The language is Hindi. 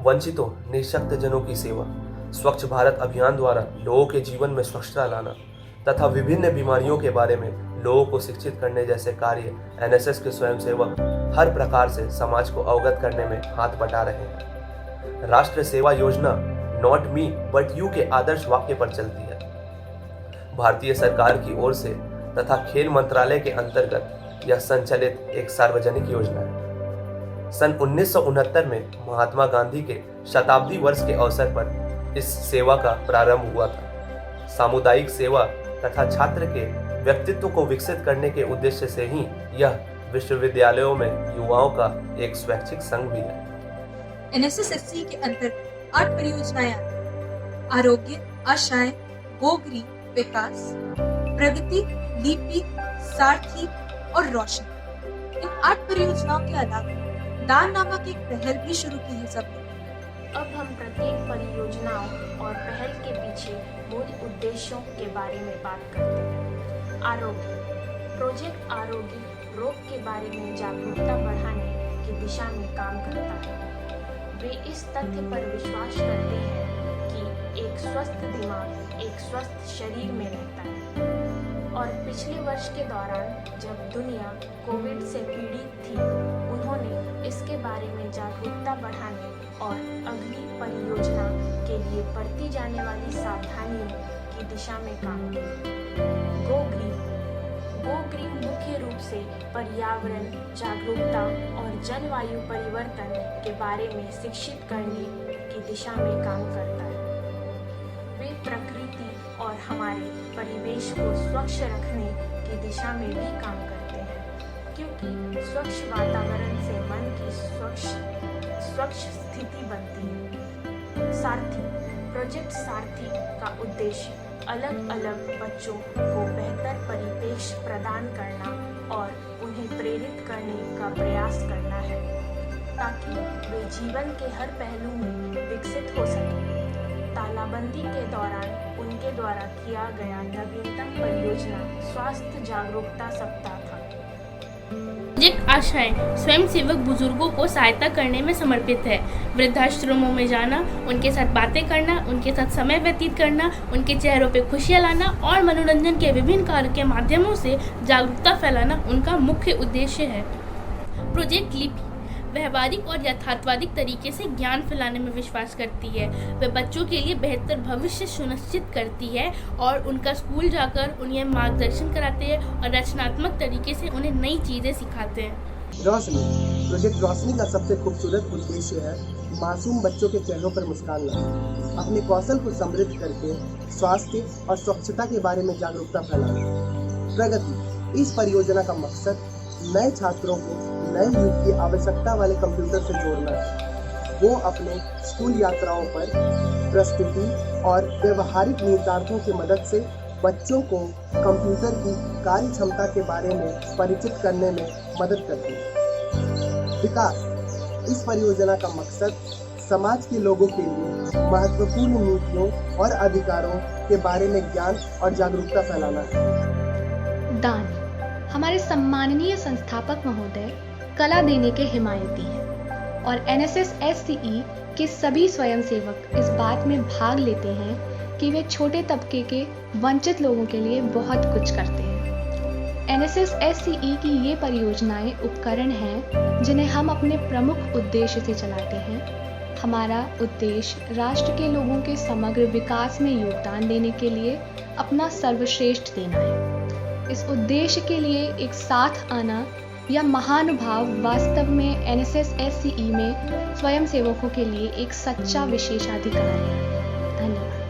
वंचितों निःशक्त जनों की सेवा, स्वच्छ भारत अभियान द्वारा लोगों के जीवन में स्वच्छता लाना तथा विभिन्न बीमारियों के बारे में लोगों को शिक्षित करने जैसे कार्य एनएसएस के स्वयंसेवक हर प्रकार से समाज को अवगत करने में हाथ बटा रहे हैं। राष्ट्र सेवा योजना नॉट मी बट यू के आदर्श वाक्य पर चलती है। भारतीय सरकार की ओर से तथा खेल मंत्रालय के अंतर्गत यह संचालित एक सार्वजनिक योजना है। सन 1969 में महात्मा गांधी के शताब्दी वर्ष के अवसर पर इस सेवा का प्रारंभ हुआ था। सामुदायिक सेवा तथा छात्र के व्यक्तित्व को विकसित करने के उद्देश्य से ही यह विश्वविद्यालयों में युवाओं का एक स्वैच्छिक संघ भी है। एनएसएस-एससी के अंतर्गत 8 परियोजनाएं आती हैं। आरोग्य, आशाएं, गोगरी, विकास, प्रगति, लिपि, सारथी और रोशन। इन 8 परियोजनाओं के अलावा दान नामक एक पहल भी शुरू की है सबने। अब हम प्रत्येक परियोजनाओं और पहल के पीछे मूल उद्देश्यों के बारे में बात करते हैं। आरोग्य प्रोजेक्ट आरोग्य रोग के बारे में जागरूकता बढ़ाने की दिशा में काम करता है। वे इस तथ्य पर विश्वास करते हैं कि एक स्वस्थ दिमाग एक स्वस्थ शरीर में रहता है। और पिछले वर्ष के दौरान जब दुनिया कोविड से पीड़ित थी, उन्होंने इसके बारे में जागरूकता बढ़ाने और अगली परियोजना के लिए बरती जाने वाली सावधानियों की दिशा में काम किया। गो ग्रीन मुख्य रूप से पर्यावरण जागरूकता और जलवायु परिवर्तन के बारे में शिक्षित करने की दिशा में काम करता है। वे प्रकृति और हमारे परिवेश को स्वच्छ रखने की दिशा में भी काम करते हैं, क्योंकि स्वच्छ वातावरण से मन की स्वच्छ स्थिति बनती है। सारथी प्रोजेक्ट सारथी का उद्देश्य अलग अलग बच्चों को बेहतर परिवेश प्रदान करना और उन्हें प्रेरित करने का प्रयास करना है, ताकि वे जीवन के हर पहलू में विकसित हो सकें। तालाबंदी के दौरान उनके द्वारा किया गया नवीनतम परियोजना स्वास्थ्य जागरूकता सप्ताह था। प्रोजेक्ट आशाएं स्वयंसेवक बुजुर्गों को सहायता करने में समर्पित है। वृद्धाश्रमों में जाना, उनके साथ बातें करना, उनके साथ समय व्यतीत करना, उनके चेहरों पे खुशियां लाना और मनोरंजन के विभिन्न कार्यों के माध्यमों से जागरूकता फैलाना उनका मुख्य उद्देश्य है। प्रोजेक्ट लिपि व्यवहारिक और यथार्थवादी तरीके से ज्ञान फैलाने में विश्वास करती है। वह बच्चों के लिए बेहतर भविष्य सुनिश्चित करती है और उनका स्कूल जाकर उन्हें मार्गदर्शन कराते हैं और रचनात्मक तरीके से उन्हें नई चीज़ें सिखाते हैं। रोशनी प्रोजेक्ट रोशनी का सबसे खूबसूरत उद्देश्य है मासूम बच्चों के चेहरों पर मुस्कान लाना, अपने कौशल को समृद्ध करके स्वास्थ्य और स्वच्छता के बारे में जागरूकता फैलाना। प्रगति इस परियोजना का मकसद नए छात्रों को नए युग की आवश्यकता वाले कंप्यूटर से जोड़ना है। वो अपने स्कूल यात्राओं पर प्रस्तुति और व्यवहारिक निहितार्थों की मदद से बच्चों को कंप्यूटर की कार्य क्षमता के बारे में परिचित करने में मदद करती है। विकास इस परियोजना का मकसद समाज के लोगों के लिए महत्वपूर्ण नीतियों और अधिकारों के बारे में ज्ञान और जागरूकता फैलाना है। दान हमारे सम्माननीय संस्थापक महोदय कला देने के हिमायती हैं और एनएसएस-एससीई के सभी स्वयंसेवक इस बात में भाग लेते हैं कि वे छोटे तबके के वंचित लोगों के लिए बहुत कुछ करते हैं। एनएसएस-एससीई की ये परियोजनाएं उपकरण हैं जिन्हें हम अपने प्रमुख उद्देश्य से चलाते हैं। हमारा उद्देश्य राष्ट्र के लोगों के समग्र विकास में योगदान देने के लिए अपना सर्वश्रेष्ठ देना है। इस उद्देश्य के लिए एक साथ आना या महानुभाव वास्तव में एनएसएस-एससीई में स्वयंसेवकों के लिए एक सच्चा विशेषाधिकार है। धन्यवाद।